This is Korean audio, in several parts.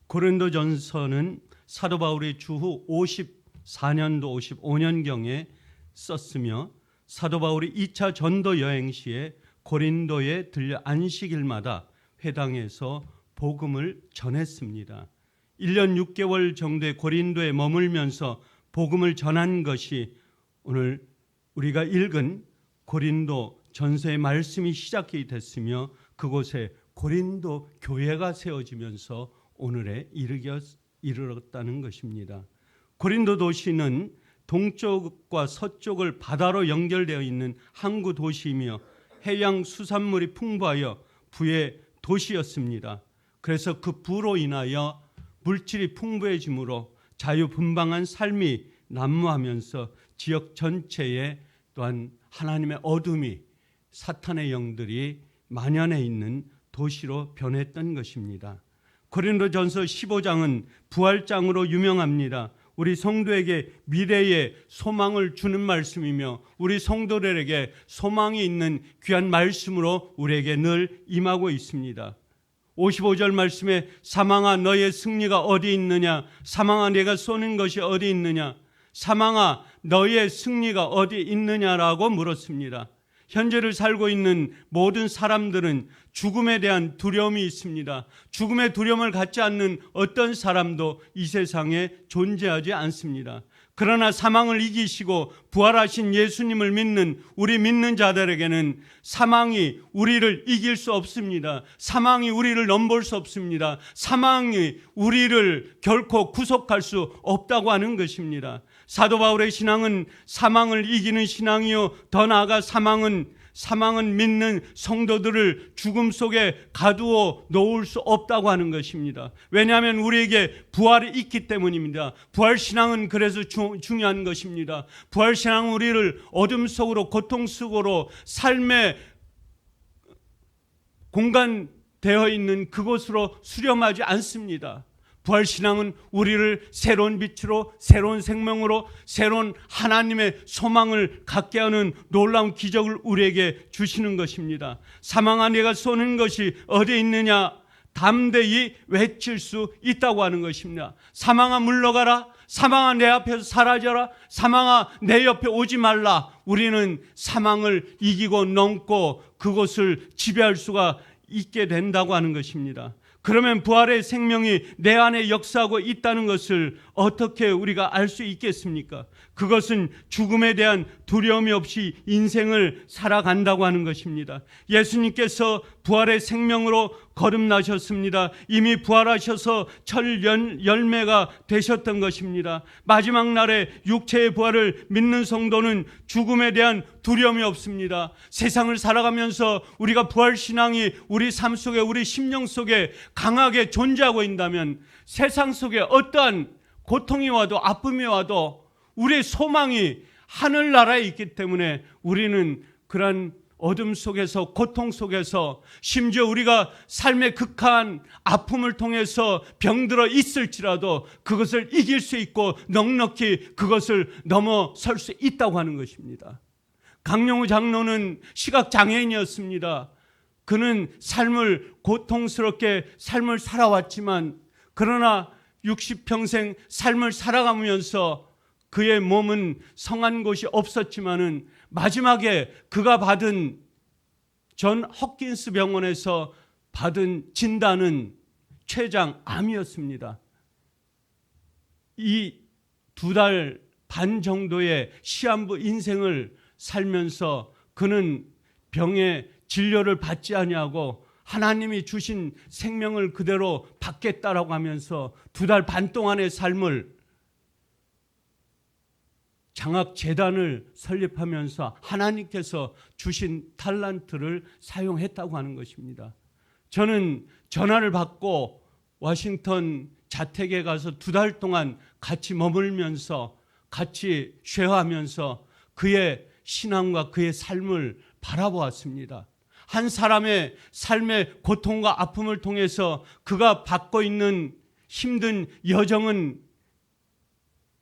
고린도전서는 사도 바울이 주후 54년도 55년경에 썼으며 사도 바울이 2차 전도 여행 시에 고린도에 들려 안식일마다 회당에서 복음을 전했습니다. 1년 6개월 정도의 고린도에 머물면서 복음을 전한 것이 오늘 우리가 읽은 고린도 전서의 말씀이 시작이 됐으며 그곳에 고린도 교회가 세워지면서 오늘에 이르렀다는 것입니다. 고린도 도시는 동쪽과 서쪽을 바다로 연결되어 있는 항구 도시이며 해양 수산물이 풍부하여 부의 도시였습니다. 그래서 그 부로 인하여 물질이 풍부해지므로 자유분방한 삶이 난무하면서 지역 전체에 또한 하나님의 어둠이 사탄의 영들이 만연해 있는 도시로 변했던 것입니다. 고린도전서 15장은 부활장으로 유명합니다. 우리 성도에게 미래의 소망을 주는 말씀이며 우리 성도들에게 소망이 있는 귀한 말씀으로 우리에게 늘 임하고 있습니다. 55절 말씀에 사망아 너의 승리가 어디 있느냐, 사망아 내가 쏘는 것이 어디 있느냐, 사망아 너의 승리가 어디 있느냐라고 물었습니다. 현재를 살고 있는 모든 사람들은 죽음에 대한 두려움이 있습니다. 죽음의 두려움을 갖지 않는 어떤 사람도 이 세상에 존재하지 않습니다. 그러나 사망을 이기시고 부활하신 예수님을 믿는 우리 믿는 자들에게는 사망이 우리를 이길 수 없습니다. 사망이 우리를 넘볼 수 없습니다. 사망이 우리를 결코 구속할 수 없다고 하는 것입니다. 사도 바울의 신앙은 사망을 이기는 신앙이요, 더 나아가 사망은 믿는 성도들을 죽음 속에 가두어 놓을 수 없다고 하는 것입니다. 왜냐하면 우리에게 부활이 있기 때문입니다. 부활신앙은 그래서 중요한 것입니다. 부활신앙은 우리를 어둠 속으로, 고통 속으로, 삶의 공간되어 있는 그곳으로 수렴하지 않습니다. 부활신앙은 우리를 새로운 빛으로, 새로운 생명으로, 새로운 하나님의 소망을 갖게 하는 놀라운 기적을 우리에게 주시는 것입니다. 사망아 내가 쏘는 것이 어디에 있느냐, 담대히 외칠 수 있다고 하는 것입니다. 사망아 물러가라, 사망아 내 앞에서 사라져라, 사망아 내 옆에 오지 말라. 우리는 사망을 이기고 넘고 그것을 지배할 수가 있게 된다고 하는 것입니다. 그러면 부활의 생명이 내 안에 역사하고 있다는 것을 어떻게 우리가 알 수 있겠습니까? 그것은 죽음에 대한 두려움이 없이 인생을 살아간다고 하는 것입니다. 예수님께서 부활의 생명으로 거듭나셨습니다. 이미 부활하셔서 첫 열매가 되셨던 것입니다. 마지막 날에 육체의 부활을 믿는 성도는 죽음에 대한 두려움이 없습니다. 세상을 살아가면서 우리가 부활신앙이 우리 삶 속에, 우리 심령 속에 강하게 존재하고 있다면 세상 속에 어떠한 고통이 와도 아픔이 와도 우리의 소망이 하늘나라에 있기 때문에 우리는 그러한 어둠 속에서, 고통 속에서, 심지어 우리가 삶의 극한 아픔을 통해서 병들어 있을지라도 그것을 이길 수 있고 넉넉히 그것을 넘어설 수 있다고 하는 것입니다. 강용우 장로는 시각장애인이었습니다. 그는 고통스럽게 삶을 살아왔지만 그러나 60평생 삶을 살아가면서 그의 몸은 성한 곳이 없었지만은 마지막에 그가 받은 존 홉킨스 병원에서 받은 진단은 췌장암이었습니다. 이 2달 반 정도의 시한부 인생을 살면서 그는 병의 진료를 받지 아니하고 하나님이 주신 생명을 그대로 받겠다라고 하면서 2달 반 동안의 삶을 장학재단을 설립하면서 하나님께서 주신 탤런트를 사용했다고 하는 것입니다. 저는 전화를 받고 워싱턴 자택에 가서 2달 동안 같이 머물면서 같이 쉐어하면서 그의 신앙과 그의 삶을 바라보았습니다. 한 사람의 삶의 고통과 아픔을 통해서 그가 받고 있는 힘든 여정은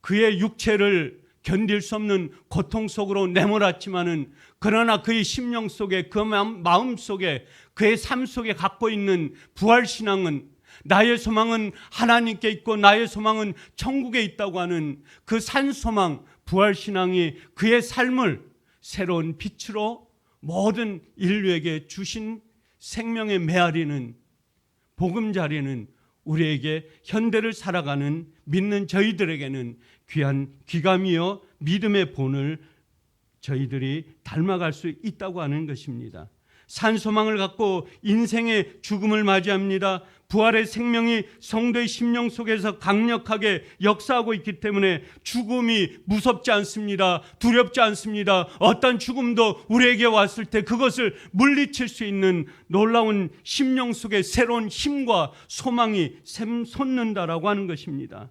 그의 육체를 견딜 수 없는 고통 속으로 내몰았지만은 그러나 그의 심령 속에, 그 마음 속에, 그의 삶 속에 갖고 있는 부활신앙은 나의 소망은 하나님께 있고 나의 소망은 천국에 있다고 하는 그 산소망 부활신앙이 그의 삶을 새로운 빛으로 모든 인류에게 주신 생명의 메아리는, 보금자리는 우리에게 현대를 살아가는 믿는 저희들에게는 귀한 귀감이요 믿음의 본을 저희들이 닮아갈 수 있다고 하는 것입니다. 산소망을 갖고 인생의 죽음을 맞이합니다. 부활의 생명이 성도의 심령 속에서 강력하게 역사하고 있기 때문에 죽음이 무섭지 않습니다. 두렵지 않습니다. 어떤 죽음도 우리에게 왔을 때 그것을 물리칠 수 있는 놀라운 심령 속에 새로운 힘과 소망이 샘솟는다라고 하는 것입니다.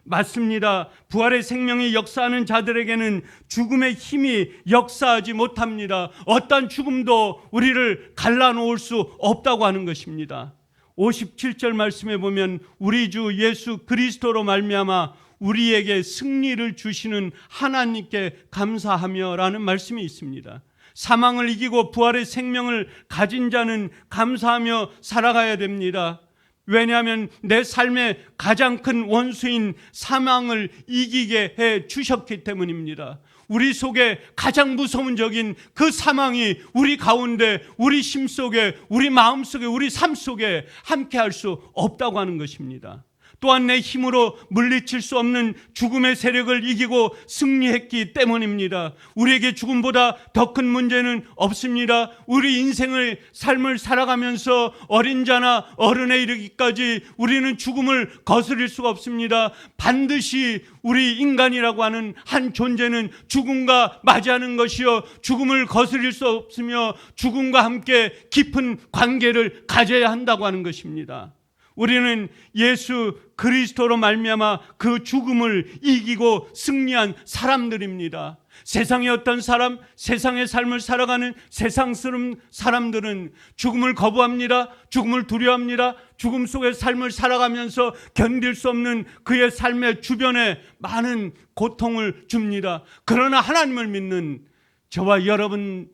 맞습니다. 부활의 생명이 역사하는 자들에게는 죽음의 힘이 역사하지 못합니다. 어떤 죽음도 우리를 갈라놓을 수 없다고 하는 것입니다. 57절 말씀에 보면 우리 주 예수 그리스도로 말미암아 우리에게 승리를 주시는 하나님께 감사하며 라는 말씀이 있습니다. 사망을 이기고 부활의 생명을 가진 자는 감사하며 살아가야 됩니다. 왜냐하면 내 삶의 가장 큰 원수인 사망을 이기게 해 주셨기 때문입니다. 우리 속에 가장 무서운 적인 그 사망이 우리 가운데, 우리 심속에, 우리 마음속에, 우리 삶 속에 함께할 수 없다고 하는 것입니다. 또한 내 힘으로 물리칠 수 없는 죽음의 세력을 이기고 승리했기 때문입니다. 우리에게 죽음보다 더 큰 문제는 없습니다. 우리 인생의 삶을 살아가면서 어린 자나 어른에 이르기까지 우리는 죽음을 거스릴 수가 없습니다. 반드시 우리 인간이라고 하는 한 존재는 죽음과 맞이하는 것이요 죽음을 거스릴 수 없으며 죽음과 함께 깊은 관계를 가져야 한다고 하는 것입니다. 우리는 예수 그리스도로 말미암아 그 죽음을 이기고 승리한 사람들입니다. 세상의 어떤 사람, 세상의 삶을 살아가는 세상스러운 사람들은 죽음을 거부합니다. 죽음을 두려워합니다. 죽음 속의 삶을 살아가면서 견딜 수 없는 그의 삶의 주변에 많은 고통을 줍니다. 그러나 하나님을 믿는 저와 여러분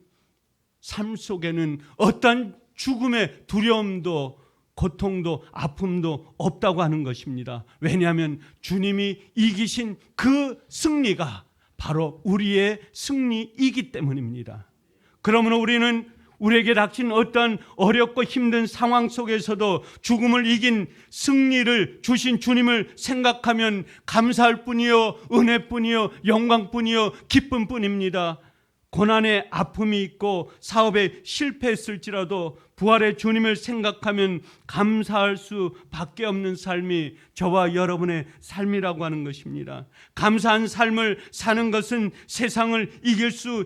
삶 속에는 어떤 죽음의 두려움도 고통도 아픔도 없다고 하는 것입니다. 왜냐하면 주님이 이기신 그 승리가 바로 우리의 승리이기 때문입니다. 그러므로 우리는 우리에게 닥친 어떤 어렵고 힘든 상황 속에서도 죽음을 이긴 승리를 주신 주님을 생각하면 감사할 뿐이요 은혜뿐이요 영광뿐이요 기쁨뿐입니다. 고난의 아픔이 있고 사업에 실패했을지라도 부활의 주님을 생각하면 감사할 수밖에 없는 삶이 저와 여러분의 삶이라고 하는 것입니다. 감사한 삶을 사는 것은 세상을 이길 수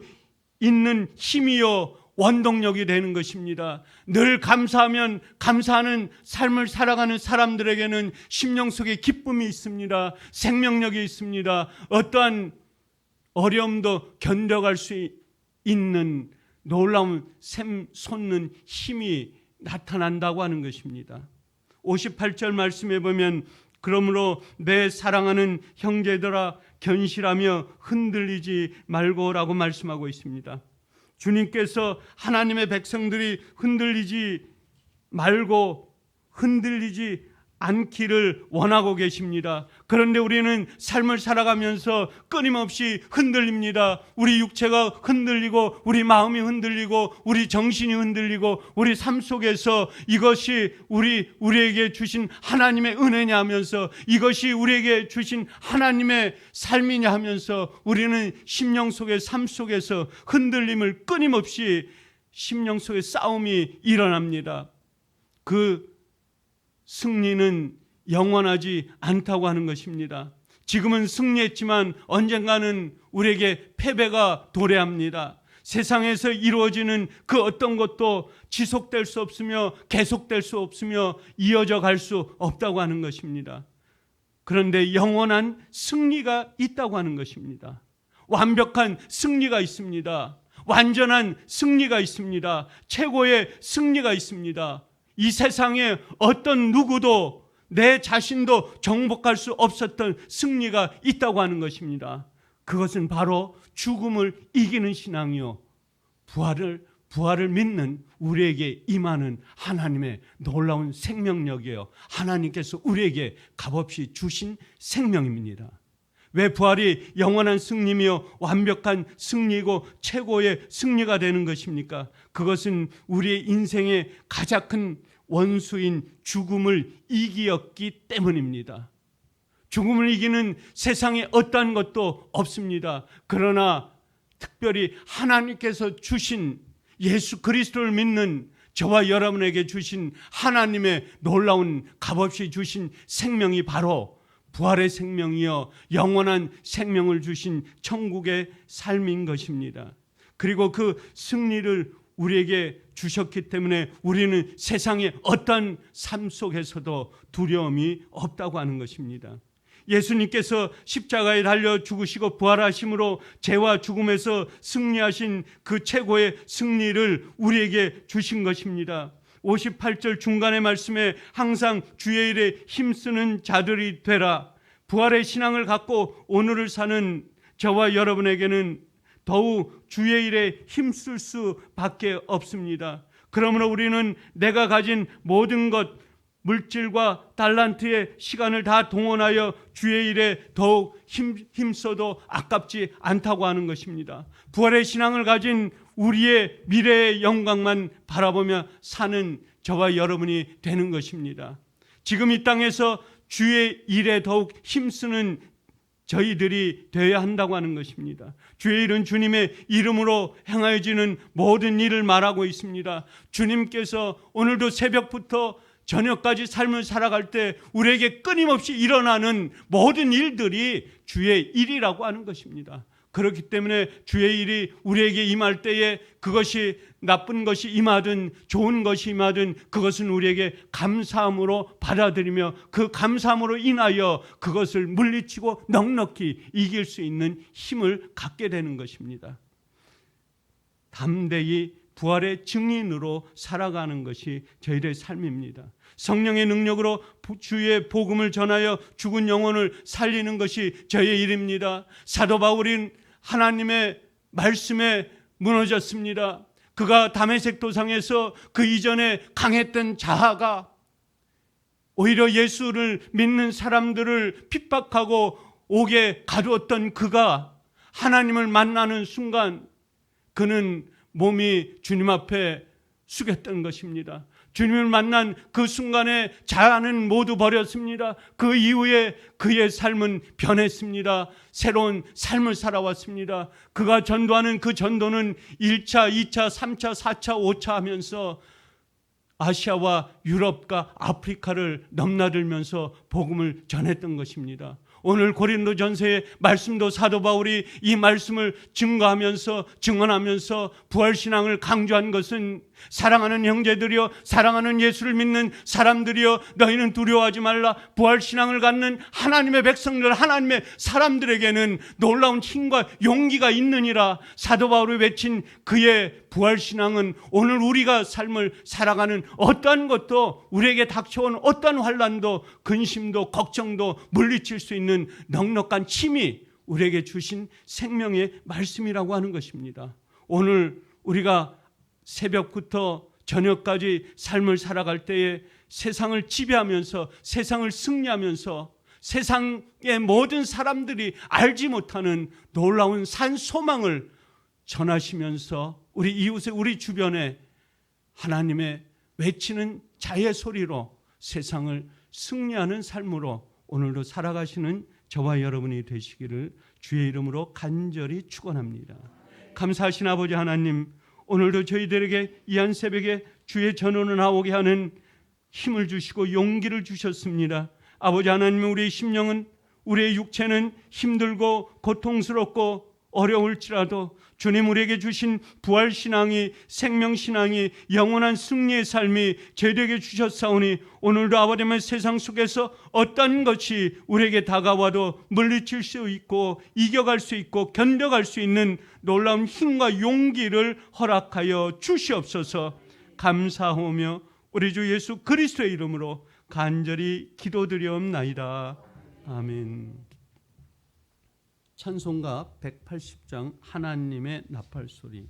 있는 힘이요 원동력이 되는 것입니다. 늘 감사하면 감사하는 삶을 살아가는 사람들에게는 심령 속에 기쁨이 있습니다. 생명력이 있습니다. 어떠한 어려움도 견뎌갈 수 있는 놀라운 샘솟는 힘이 나타난다고 하는 것입니다. 58절 말씀에 보면 그러므로 내 사랑하는 형제들아 견실하며 흔들리지 말고라고 말씀하고 있습니다. 주님께서 하나님의 백성들이 흔들리지 말고 흔들리지 않기를 원하고 계십니다. 그런데 우리는 삶을 살아가면서 끊임없이 흔들립니다. 우리 육체가 흔들리고 우리 마음이 흔들리고 우리 정신이 흔들리고 우리 삶 속에서 이것이 우리에게 주신 하나님의 은혜냐 하면서 이것이 우리에게 주신 하나님의 삶이냐 하면서 우리는 심령 속의 삶 속에서 흔들림을 끊임없이 심령 속에 싸움이 일어납니다. 그 승리는 영원하지 않다고 하는 것입니다. 지금은 승리했지만 언젠가는 우리에게 패배가 도래합니다. 세상에서 이루어지는 그 어떤 것도 지속될 수 없으며 계속될 수 없으며 이어져 갈 수 없다고 하는 것입니다. 그런데 영원한 승리가 있다고 하는 것입니다. 완벽한 승리가 있습니다. 완전한 승리가 있습니다. 최고의 승리가 있습니다. 이 세상에 어떤 누구도 내 자신도 정복할 수 없었던 승리가 있다고 하는 것입니다. 그것은 바로 죽음을 이기는 신앙이요 부활을 부활을 믿는 우리에게 임하는 하나님의 놀라운 생명력이에요. 하나님께서 우리에게 값없이 주신 생명입니다. 왜 부활이 영원한 승리며 완벽한 승리이고 최고의 승리가 되는 것입니까? 그것은 우리의 인생의 가장 큰 원수인 죽음을 이기었기 때문입니다. 죽음을 이기는 세상에 어떠한 것도 없습니다. 그러나 특별히 하나님께서 주신 예수 그리스도를 믿는 저와 여러분에게 주신 하나님의 놀라운 값없이 주신 생명이 바로 부활의 생명이여 영원한 생명을 주신 천국의 삶인 것입니다. 그리고 그 승리를 우리에게 주셨기 때문에 우리는 세상의 어떤 삶 속에서도 두려움이 없다고 하는 것입니다. 예수님께서 십자가에 달려 죽으시고 부활하심으로 죄와 죽음에서 승리하신 그 최고의 승리를 우리에게 주신 것입니다. 58절 중간의 말씀에 항상 주의 일에 힘쓰는 자들이 되라. 부활의 신앙을 갖고 오늘을 사는 저와 여러분에게는 더욱 주의 일에 힘쓸 수밖에 없습니다. 그러므로 우리는 내가 가진 모든 것, 물질과 달란트의 시간을 다 동원하여 주의 일에 더욱 힘써도 아깝지 않다고 하는 것입니다. 부활의 신앙을 가진 우리의 미래의 영광만 바라보며 사는 저와 여러분이 되는 것입니다. 지금 이 땅에서 주의 일에 더욱 힘쓰는 저희들이 되어야 한다고 하는 것입니다. 주의 일은 주님의 이름으로 행하여지는 모든 일을 말하고 있습니다. 주님께서 오늘도 새벽부터 저녁까지 삶을 살아갈 때 우리에게 끊임없이 일어나는 모든 일들이 주의 일이라고 하는 것입니다. 그렇기 때문에 주의 일이 우리에게 임할 때에 그것이 나쁜 것이 임하든 좋은 것이 임하든 그것은 우리에게 감사함으로 받아들이며 그 감사함으로 인하여 그것을 물리치고 넉넉히 이길 수 있는 힘을 갖게 되는 것입니다. 담대히 부활의 증인으로 살아가는 것이 저희들의 삶입니다. 성령의 능력으로 주의 복음을 전하여 죽은 영혼을 살리는 것이 저희의 일입니다. 사도 바울은 하나님의 말씀에 무너졌습니다. 그가 다메섹 도상에서 그 이전에 강했던 자아가 오히려 예수를 믿는 사람들을 핍박하고 옥에 가두었던 그가 하나님을 만나는 순간 그는 몸이 주님 앞에 숙였던 것입니다. 주님을 만난 그 순간에 자아는 모두 버렸습니다. 그 이후에 그의 삶은 변했습니다. 새로운 삶을 살아왔습니다. 그가 전도하는 그 전도는 1차, 2차, 3차, 4차, 5차 하면서 아시아와 유럽과 아프리카를 넘나들면서 복음을 전했던 것입니다. 오늘 고린도전서의 말씀도 사도 바울이 이 말씀을 증거하면서 증언하면서 부활신앙을 강조한 것은 사랑하는 형제들이여 사랑하는 예수를 믿는 사람들이여 너희는 두려워하지 말라. 부활신앙을 갖는 하나님의 백성들 하나님의 사람들에게는 놀라운 힘과 용기가 있느니라. 사도 바울이 외친 그의 부활신앙은 오늘 우리가 삶을 살아가는 어떠한 것도 우리에게 닥쳐온 어떠한 환난도 근심도 걱정도 물리칠 수 있는 넉넉한 힘이 우리에게 주신 생명의 말씀이라고 하는 것입니다. 오늘 우리가 새벽부터 저녁까지 삶을 살아갈 때에 세상을 지배하면서 세상을 승리하면서 세상의 모든 사람들이 알지 못하는 놀라운 산 소망을 전하시면서 우리 이웃에 우리 주변에 하나님의 외치는 자의 소리로 세상을 승리하는 삶으로 오늘도 살아가시는 저와 여러분이 되시기를 주의 이름으로 간절히 축원합니다. 감사하신 아버지 하나님, 오늘도 저희들에게 이 한 새벽에 주의 전원을 나오게 하는 힘을 주시고 용기를 주셨습니다. 아버지 하나님, 우리의 심령은 우리의 육체는 힘들고 고통스럽고 어려울지라도 주님 우리에게 주신 부활신앙이 생명신앙이 영원한 승리의 삶이 저희에게 주셨사오니 오늘도 아버지의 세상 속에서 어떤 것이 우리에게 다가와도 물리칠 수 있고 이겨갈 수 있고 견뎌갈 수 있는 놀라운 힘과 용기를 허락하여 주시옵소서. 감사하며 우리 주 예수 그리스도의 이름으로 간절히 기도드리옵나이다. 아멘. 찬송가 180장 하나님의 나팔소리.